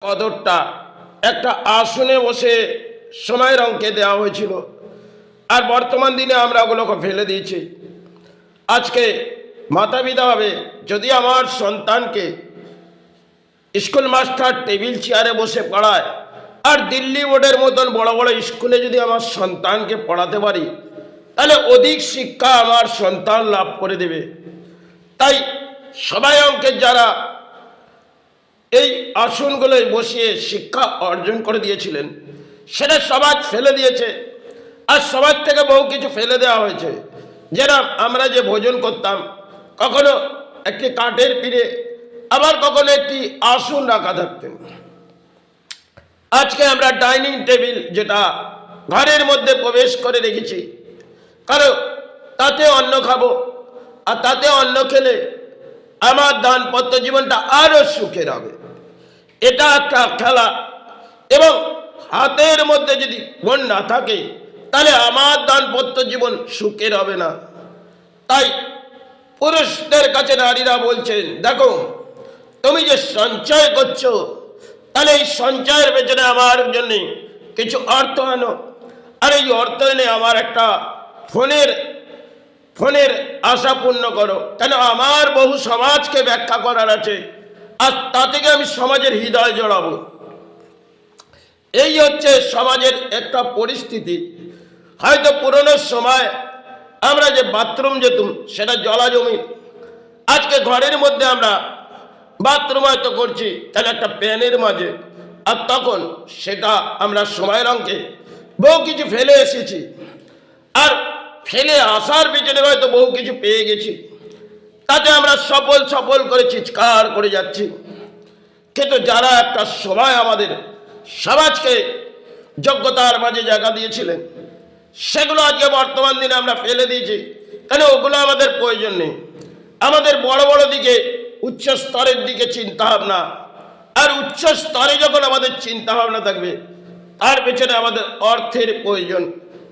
কদরটা একটা আসনে বসে সময়ের অঙ্কে দেওয়া হয়েছিল, আর বর্তমান দিনে আমরা ওগুলোকে ফেলে দিয়েছি। আজকে মাতা পিতা ভাবে যদি আমার সন্তানকে স্কুল মাস্টার টেবিল চেয়ারে বসে পড়ায়, আর দিল্লি বোর্ডের মতন বড় বড় স্কুলে যদি আমার সন্তানকে পড়াতে পারি, তাহলে অধিক শিক্ষা আমার সন্তান লাভ করে দেবে। তাই সবাই অঙ্কের যারা এই আসনগুলোয় বসিয়ে শিক্ষা অর্জন করে দিয়েছিলেন, সেটা সমাজ ফেলে দিয়েছে। আর সমাজ থেকে বহু কিছু ফেলে দেওয়া হয়েছে। যেটা আমরা যে ভোজন করতাম, কখনো একটি কাঠের পিঁড়ে, আবার কখনো একটি আসন রাখা থাকতেন। আজকে আমরা ডাইনিং টেবিল যেটা ঘরের মধ্যে প্রবেশ করে রেখেছি, কারণ তাতে অন্ন খাবো, আর তাতে অন্ন খেলে আমার দাম্পত্য জীবনটা আরো সুখের হবে। এটা একটা খেলা, এবং হাতের মধ্যে যদি ফোন না থাকে, তাহলে আমার দাম্পত্য জীবন সুখের হবে না। তাই পুরুষদের কাছে নারীরা বলছেন, দেখো তুমি যে সঞ্চয় করছো, তাহলে এই সঞ্চয়ের পেছনে আমার জন্য কিছু অর্থ আনো, আর এই অর্থ এনে আমার একটা ফোনের আশা পূর্ণ করো। কেন আমার বহু সমাজকে ব্যাখ্যা করার আছে, আর তা থেকে আমি সমাজের হৃদয় জড়াবো। এই হচ্ছে সমাজের একটা পরিস্থিতি। হয়তো পুরনো সময় আমরা যে বাথরুম যেতুম, সেটা জলা জমি। আজকে ঘরের মধ্যে আমরা বাথরুম হয়তো করছি, তাহলে একটা প্যানের মাঝে, আর তখন সেটা আমরা সময়ের অঙ্কে বহু কিছু ফেলে এসেছি, আর ফেলে আসার পিছনে হয়তো বহু কিছু পেয়ে গেছি। তাতে আমরা সফল করে চিৎকার করে যাচ্ছি। কিন্তু যারা একটা সময় আমাদের সমাজকে যোগ্যতার মাঝে জায়গা দিয়েছিলেন, সেগুলো আজকে বর্তমান দিনে আমরা ফেলে দিয়েছি। কেন? ওগুলো আমাদের প্রয়োজন নেই। আমাদের বড় বড় দিকে, উচ্চ স্তরের দিকে চিন্তা ভাবনা, আর উচ্চ স্তরে যখন আমাদের চিন্তা ভাবনা থাকবে, তার পেছনে আমাদের অর্থের প্রয়োজন।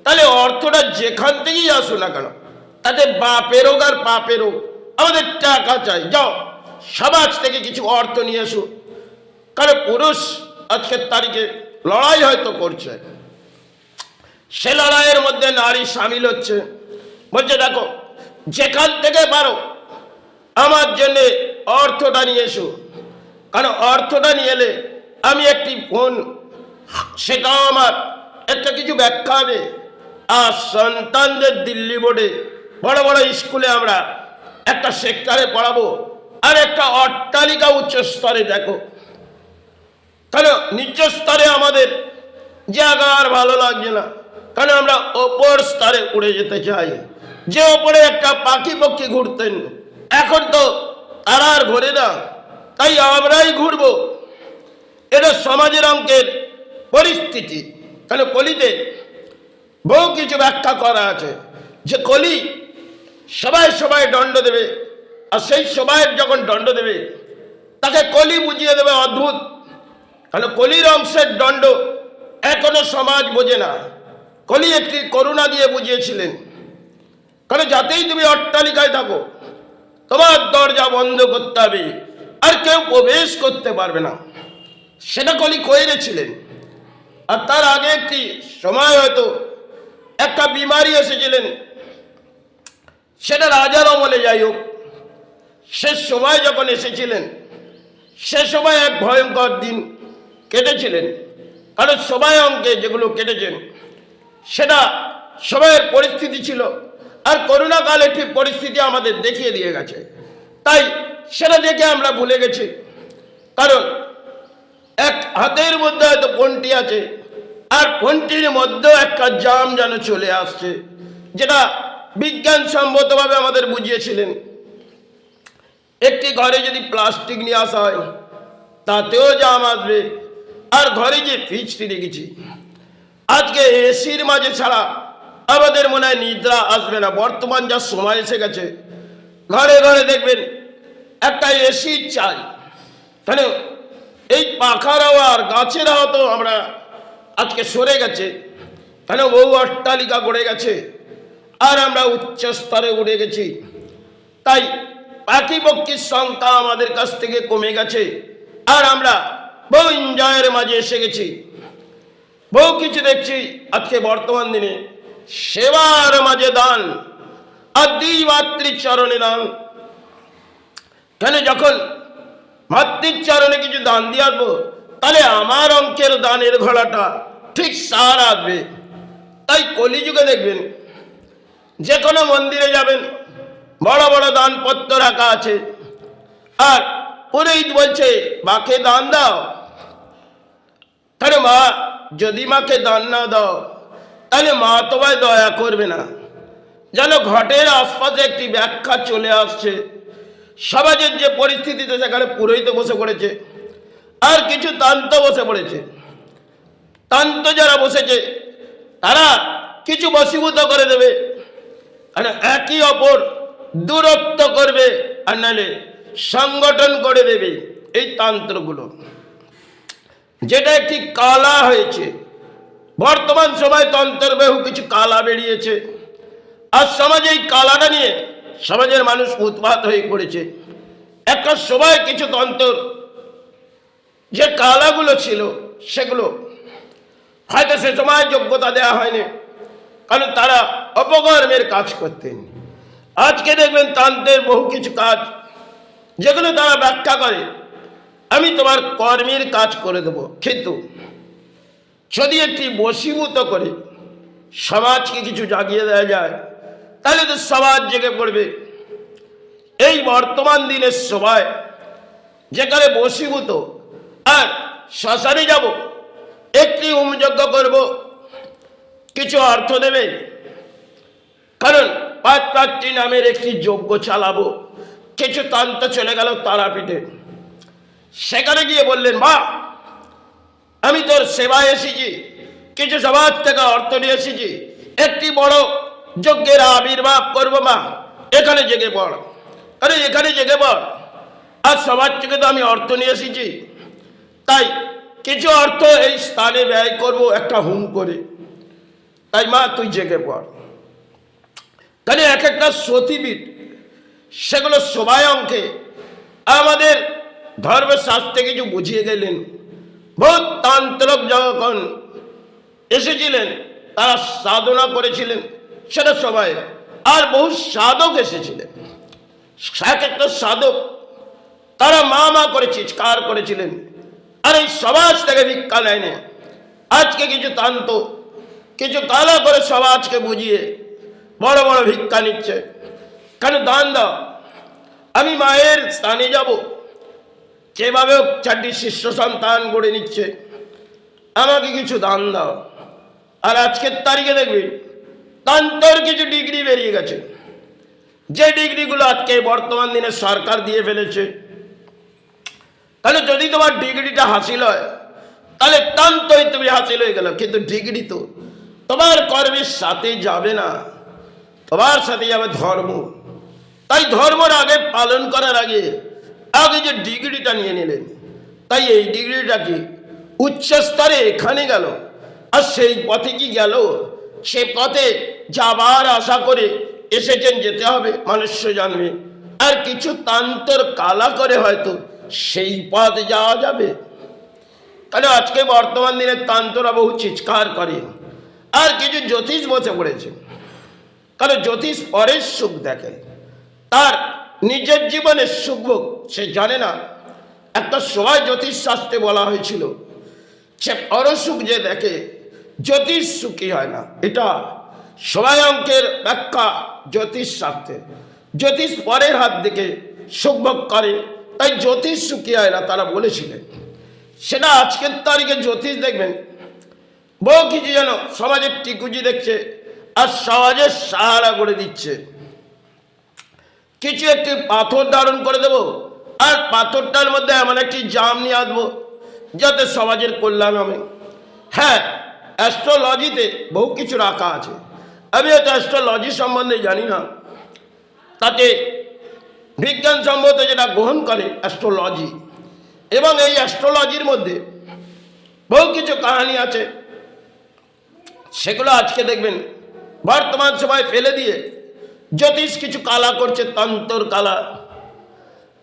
তাহলে অর্থটা যেখান থেকেই আসুক না কেন, তাতে বাপের হোক আর পাপের হোক, আমাদের টাকা চাই। যাও সমাজ থেকে কিছু অর্থ নিয়ে এসো। কারণ পুরুষ আজকের তারিখে লড়াই হয়তো করছে, সে লড়াইয়ের মধ্যে নারী সামিল হচ্ছে। বলছে, দেখো যেখান থেকে পারো আমার জন্য অর্থটা নিয়ে এসো। কারণ অর্থটা নিয়ে এলে আমি একটি ফোন, সেটাও আমার একটা কিছু ব্যাখ্যা হবে। আর সন্তানদের দিল্লি বোর্ডে বড় বড় স্কুলে আমরা একটা সেক্টরে পড়াবো, আর একটা অট্টালিকা উচ্চ স্তরে। দেখো, কারণ নিচু স্তরে আমাদের জায়গা আর ভালো লাগছে না, কারণ আমরা ওপর স্তরে উড়ে যেতে চাই। যে ওপরে একটা পাখি পক্ষী ঘুরতেন, এখন তো তারা আর ঘোরে না, তাই আমরাই ঘুরবো। এটা সমাজের অঙ্কের পরিস্থিতি। কেন? কলিতে বহু কিছু ব্যাখ্যা করা আছে, যে কলি সবাই দণ্ড দেবে, আর সেই সবাই যখন দণ্ড দেবে, তাকে কলি বুঝিয়ে দেবে অদ্ভুত। কারণ কলির অংশের দণ্ড এখনো সমাজ বোঝে না। কলি একটি করুণা দিয়ে বুঝিয়েছিলেন, কারণ যাতেই তুমি অট্টালিকায় থাকো, তোমার দরজা বন্ধ করতে হবে, আর কেউ প্রবেশ করতে পারবে না। সেটা কলি করেছিলেন। আর তার আগে একটি সময় হয়তো একটা বিমারি এসেছিলেন, সেটা রাজার আমলে। যাই হোক, সে সময় যখন এসেছিলেন, সে সময় এক ভয়ঙ্কর দিন কেটেছিলেন। কারণ সময় অঙ্কে যেগুলো কেটেছেন, সেটা সময়ের পরিস্থিতি ছিল, আর করোনাকাল একটি পরিস্থিতি আমাদের দেখিয়ে দিয়ে গেছে। তাই সেটা দেখে আমরা ভুলে গেছি। কারণ এক হাতের মধ্যে হয়তো ফোনটি আছে, আর ফোনটির মধ্যেও একটা জাম যেন চলে আসছে, যেটা বিজ্ঞানসম্মতভাবে আমাদের বুঝিয়েছিলেন। একটি ঘরে যদি প্লাস্টিক নিয়ে আসা হয়, তাতেও জাম আসবে। আর ঘরে যে ফ্রিজটি রেখেছি, আজকে এসির মাঝে ছাড়া আমাদের মনে হয় নিদ্রা আসবে না। বর্তমান যা সময় এসে গেছে, ঘরে ঘরে দেখবেন একটা এসি চাই। কেন? এই পাখার আর গাছের হাওয়া তো আমরা আজকে সরে গেছে। কেন? বহু অট্টালিকা গড়ে গেছে, আর আমরা উচ্চ স্তরে উঠে গেছি। তাই পাখি পক্ষীর সংখ্যা আমাদের কাছ থেকে কমে গেছে, আর আমরা বহু এনজয়ের মাঝে এসে গেছি, বহু কিছু দেখছি। আজকে বর্তমান দিনে সেবার মাঝে দান, আদি মাতৃর চরণে দান। কেন যখন মাতৃর চরণে কিছু দান দিয়ে আসবো, তাহলে আমার অঙ্কের দানের ঘোড়াটা ঠিক সার আসবে। তাই কলিযুগে দেখবেন যে কোনো মন্দিরে যাবেন, বড় বড় দানপত্র রাখা আছে, আর পুরোহিত বলছে মাকে দান দাও। তাহলে মা যদি মাকে দান না দাও, তাহলে মা তোমায় দয়া করবে না। যেন ঘটের আশপাশে একটি ব্যাখ্যা চলে আসছে। সমাজের যে পরিস্থিতিতে সেখানে পুরোহিত বসে পড়েছে, আর কিছু তান্ত বসে পড়েছে। তান্ত যারা বসেছে তারা কিছু বশীভূত করে দেবে, আর একই অপর দূরত্ব করবে, আর নাহলে সংগঠন করে দেবে। এই তন্ত্রগুলো যেটা একটি কালা হয়েছে, বর্তমান সময় তন্ত্রের বহু কিছু কালা বেরিয়েছে, আর সমাজে এই কালাটা নিয়ে সমাজের মানুষ উৎপাত হয়ে পড়েছে। একটা সময় কিছু তন্ত্র যে কালাগুলো ছিল সেগুলো হয়তো সে সময় যোগ্যতা দেওয়া হয়নি, কারণ তারা অপকর্মের কাজ করতেন। আজকে দেখবেন তন্ত্রের বহু কিছু কাজ যেগুলো তারা ব্যাখ্যা করে, আমি তোমার কর্মের কাজ করে দেব। কিন্তু যদি একটি বশীভূত করে সমাজকে কিছু জাগিয়ে দেওয়া যায়, তাহলে তো সমাজ জেগে পড়বে। এই বর্তমান দিনের সময় যেখানে বশীভূত, আর শ্মশানে যাব, একটি হোমযজ্ঞ করব, কিছু অর্থ দেবে, কারণ পাত্রাত্রী নামের একটি যজ্ঞ চালাবো। কিছু তন্ত্র চলে গেল তারাপীঠে, সেখানে গিয়ে বললেন মা আমি তোর সেবায় এসেছি, কিছু সমাজ থেকে অর্থ নিয়ে এসেছি, একটি বড় যজ্ঞের আবির্ভাব করবো, মা এখানে জেগে পড়। আরে এখানে জেগে পড়, আর সমাজ থেকে তো আমি অর্থ নিয়ে এসেছি, তাই কিছু অর্থ এই স্থানে ব্যয় করব একটা হোম করে। তাই মা তুই জেগে পড়। তাহলে এক একটা সতীপীঠ সেগুলো সবাই অঙ্কে আমাদের ধর্মশাস্ত্রে কিছু বুঝিয়ে গেলেন। বহু তান্ত্রিক যখন এসেছিলেন তারা সাধনা করেছিলেন সেটা সবাই, আর বহু সাধক এসেছিলেন। এক একটা সাধক তারা মা মা করে চিৎকার করেছিলেন, আর এই সমাজ থেকে ভিক্ষা নেয়নি। আজকে কিছু তান্ত কিছু কালা করে সমাজকে বুঝিয়ে বড় বড় ভিক্ষা নিচ্ছে। কেন দান দাও, আমি মায়ের স্থানে যাব, যেভাবে 4টি শিষ্য সন্তান গড়ে নিচ্ছে, আমাকে কিছু দান দাও। আর আজকের তারিখে দেখবি তান্তর কিছু ডিগ্রি বেরিয়ে গেছে, যে ডিগ্রিগুলো আজকে বর্তমান দিনে সরকার দিয়ে ফেলেছে। তাহলে যদি তোমার ডিগ্রিটা হাসিল হয়, তাহলে তান্তই তুমি হাসিল হয়ে গেল, কিন্তু ডিগ্রি তো তোমার কর্মের সাথে যাবে না, তোমার সাথে যাবে ধর্ম। তাই ধর্মের আগে পালন করার আগে আগে যে ডিগ্রিটা নিয়ে নিলেন, তাই এই ডিগ্রিটা কি উচ্চ স্তরে এখানে গেল, আর সেই পথে কি গেল, সে পথে যাবার আশা করে এসেছেন, যেতে হবে মনুষ্য জন্মে। আর কিছু তান্তর কালা করে হয়তো সেই পথে যাওয়া যাবে। কারণ আজকে বর্তমান দিনে তান্তরা বহু চিৎকার করে, আর কিছু জ্যোতিষ বসে পড়েছে। কারণ জ্যোতিষ পরের সুখ দেখে, তার নিজের জীবনের সুখ ভোগ সে জানে না। একটা সময় জ্যোতিষ শাস্ত্রে বলা হয়েছিল সে পরসুখ যে দেখে জ্যোতিষ সুখী হয় না। এটা সময় অঙ্কের ব্যাখ্যা জ্যোতিষ শাস্ত্রে। জ্যোতিষ পরের হাত দিকে সুখ ভোগ করে, তাই জ্যোতিষ সুখী হয় না তারা বলেছিলেন। সেটা আজকের তারিখে জ্যোতিষ দেখবেন বহু কিছু যেন সমাজের টিকুজি দেখছে, আর সমাজের সাহারা করে দিচ্ছে। কিছু একটি পাথর ধারণ করে দেব, আর পাথরটার মধ্যে এমন একটি জাম নিয়ে আসবো যাতে সমাজের কল্যাণ হবে। হ্যাঁ, অ্যাস্ট্রোলজিতে বহু কিছু রাখা আছে। আমি হয়তো অ্যাস্ট্রোলজি সম্বন্ধে জানি না, তাতে বিজ্ঞানসম্মত যেটা গ্রহণ করে অ্যাস্ট্রোলজি, এবং এই অ্যাস্ট্রোলজির মধ্যে বহু কিছু কাহিনী আছে, সেগুলো আজকে দেখবেন বর্তমান সময় ফেলে দিয়ে জ্যোতিষ কিছু কালা করছে, তন্তর কালা।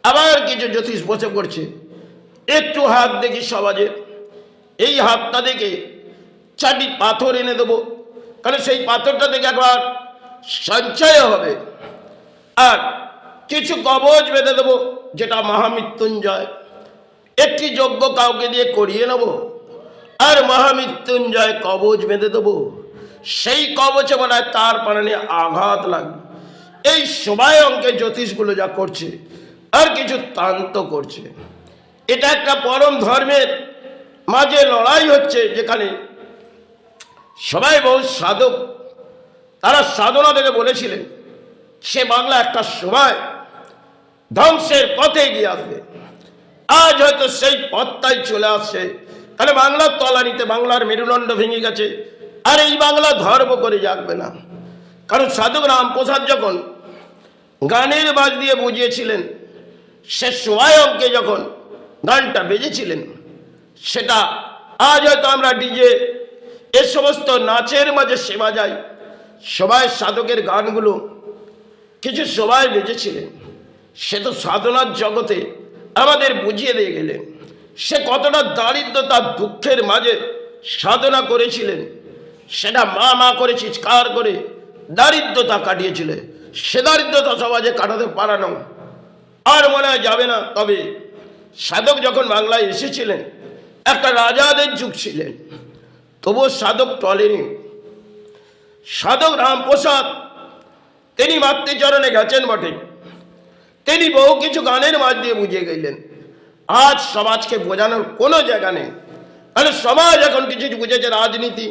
আবার কিছু জ্যোতিষ বসে পড়ছে একটু হাত দেখি সমাজের, এই হাতটা দেখে 4টি পাথর এনে দেবো, কারণ সেই পাথরটা থেকে একবার সঞ্চয় হবে। আর কিছু কবচ বেঁধে দেবো, যেটা মহামৃত্যুঞ্জয়। একটি যজ্ঞ কাউকে দিয়ে করিয়ে নেব, আর মহামৃত্যুঞ্জয় কবচ বেঁধে দেবো। সেই কবচে মনে হয় তার প্রাণে আঘাত লাগবে। এই সবাই অঙ্কে জ্যোতিষগুলো যা করছে, আর কিছু তান্ত করছে। এটা একটা পরম ধর্মের মাঝে লড়াই হচ্ছে, যেখানে সবাই বহু সাধক, তারা সাধনা থেকে বলেছিলেন সে বাংলা একটা সময় ধ্বংসের পথে গিয়ে আসবে। আজ হয়তো সেই পথটাই চলে আসছে। তাহলে বাংলার তলানিতে বাংলার মেরুদণ্ড ভেঙে গেছে, আর এই বাংলা ধর্ম করে জাগবে না। কারণ সাধক রামপ্রসাদ যখন গানের বাজ দিয়ে বুঝিয়েছিলেন, সে সময় অঙ্কে যখন গানটা বেজেছিলেন, সেটা আজ হয়তো আমরা ডিজে এ সমস্ত নাচের মাঝে সেবা যাই। সবাই সাধকের গানগুলো কিছু সবাই বেজেছিলেন, সে তো সাধনার জগতে আমাদের বুঝিয়ে দিয়ে গেলেন। সে কতটা দারিদ্রতার দুঃখের মাঝে সাধনা করেছিলেন, সেটা মা মা করে চিৎকার করে দারিদ্রতা কাটিয়েছিলেন। সে দারিদ্রতা সমাজে কাটাতে পারানো আর মনে হয় যাবে না। তবে সাধক যখন বাংলায় এসেছিলেন, একটা রাজাদের যুগ ছিলেন, তবুও সাধক টলেনি। সাধক রামপ্রসাদ তিনি মাতৃচরণে গেছেন বটে, তিনি বহু কিছু গানের মাঝ দিয়ে বুঝিয়ে গেলেন। আজ সমাজকে বোঝানোর কোনো জায়গা নেই। তাহলে সমাজ এখন কিছু বুঝেছে রাজনীতি,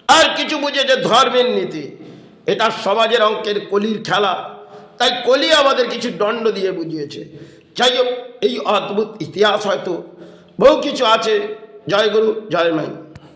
আর কিছু বুঝেছে ধর্মের নীতি। এটা সমাজের অঙ্কের কলির খেলা। তাই কলি আমাদের কিছু দণ্ড দিয়ে বুঝিয়েছে। যাই হোক, এই অদ্ভুত ইতিহাস হয়তো বহু কিছু আছে। জয় গুরু, জয় মাই।